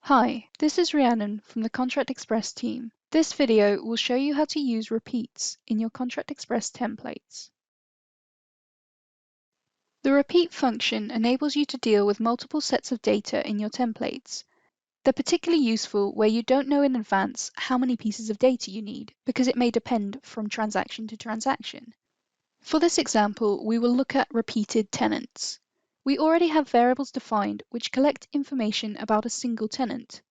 Hi, this is Rhiannon from the Contract Express team. This video will show you how to use repeats in your Contract Express templates. The repeat function enables you to deal with multiple sets of data in your templates. They're particularly useful where you don't know in advance how many pieces of data you need, because it may depend from transaction to transaction. For this example, we will look at repeated tenants. We already have variables defined which collect information about a single tenant.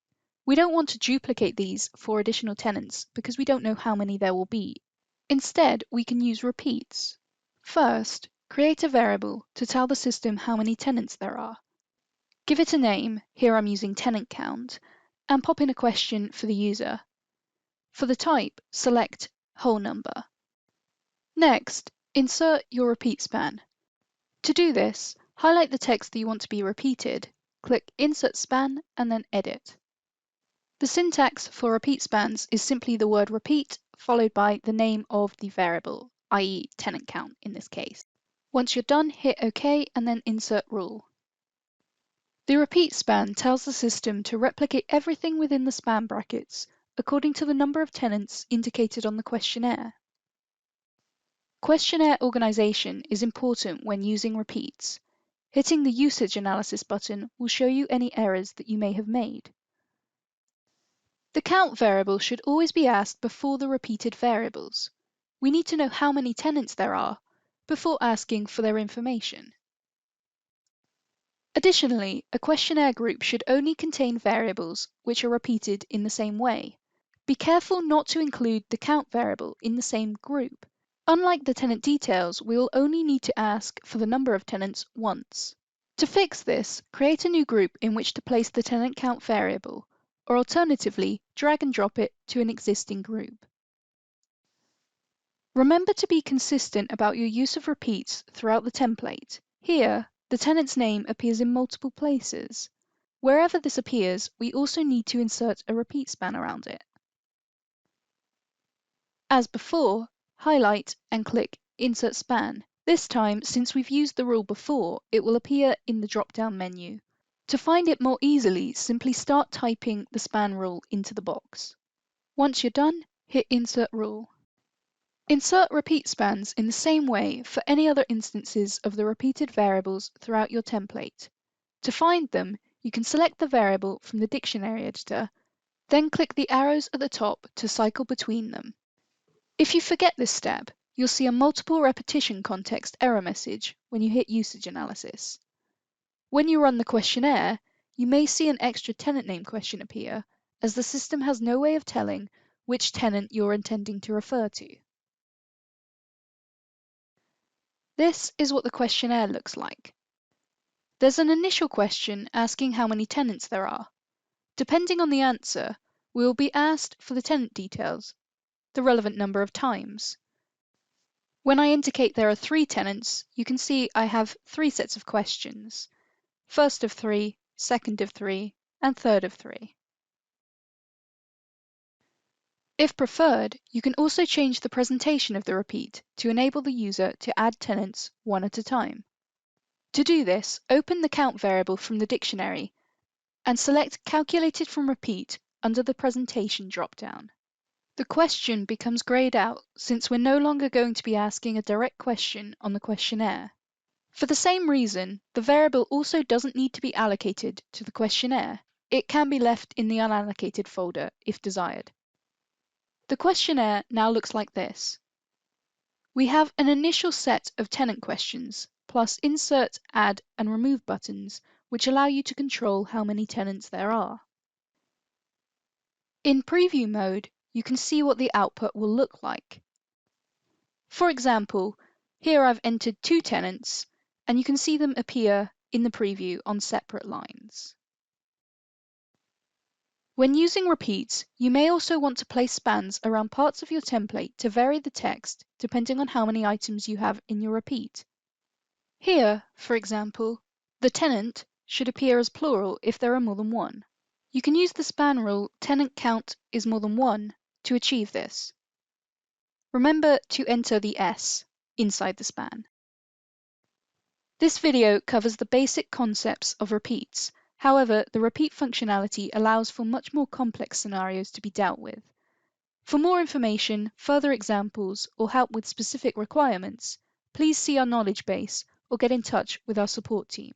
We don't want to duplicate these for additional tenants because we don't know how many there will be. Instead, we can use repeats. First, create a variable to tell the system how many tenants there are. Give it a name, here I'm using tenant count, and pop in a question for the user. For the type, select whole number. Next, insert your repeat span. To do this, highlight the text that you want to be repeated, click Insert Span, and then Edit. The syntax for repeat spans is simply the word repeat followed by the name of the variable, i.e. tenant count in this case. Once you're done, hit OK and then insert rule. The repeat span tells the system to replicate everything within the span brackets according to the number of tenants indicated on the questionnaire. Questionnaire organization is important when using repeats. Hitting the usage analysis button will show you any errors that you may have made. The count variable should always be asked before the repeated variables. We need to know how many tenants there are before asking for their information. Additionally, a questionnaire group should only contain variables which are repeated in the same way. Be careful not to include the count variable in the same group. Unlike the tenant details, we will only need to ask for the number of tenants once. To fix this, create a new group in which to place the tenant count variable, or alternatively, drag and drop it to an existing group. Remember to be consistent about your use of repeats throughout the template. Here, the tenant's name appears in multiple places. Wherever this appears, we also need to insert a repeat span around it. As before, highlight and click Insert Span. This time, since we've used the rule before, it will appear in the drop-down menu. To find it more easily, simply start typing the span rule into the box. Once you're done, hit Insert Rule. Insert repeat spans in the same way for any other instances of the repeated variables throughout your template. To find them, you can select the variable from the dictionary editor, then click the arrows at the top to cycle between them. If you forget this step, you'll see a multiple repetition context error message when you hit Usage Analysis. When you run the questionnaire, you may see an extra tenant name question appear, as the system has no way of telling which tenant you're intending to refer to. This is what the questionnaire looks like. There's an initial question asking how many tenants there are. Depending on the answer, we will be asked for the tenant details, the relevant number of times. When I indicate there are 3 tenants, you can see I have 3 sets of questions. First of 3, second of 3, and third of 3. If preferred, you can also change the presentation of the repeat to enable the user to add tenants one at a time. To do this, open the count variable from the dictionary and select Calculated from Repeat under the Presentation drop-down. The question becomes grayed out since we're no longer going to be asking a direct question on the questionnaire. For the same reason, the variable also doesn't need to be allocated to the questionnaire. It can be left in the unallocated folder if desired. The questionnaire now looks like this. We have an initial set of tenant questions, plus insert, add, and remove buttons, which allow you to control how many tenants there are. In preview mode, you can see what the output will look like. For example, here I've entered 2 tenants, and you can see them appear in the preview on separate lines. When using repeats, you may also want to place spans around parts of your template to vary the text depending on how many items you have in your repeat. Here, for example, the tenant should appear as plural if there are more than 1. You can use the span rule tenant count is more than 1 to achieve this. Remember to enter the S inside the span. This video covers the basic concepts of repeats However, the repeat functionality allows for much more complex scenarios to be dealt with. For more information, further examples, or help with specific requirements, please see our knowledge base or get in touch with our support team.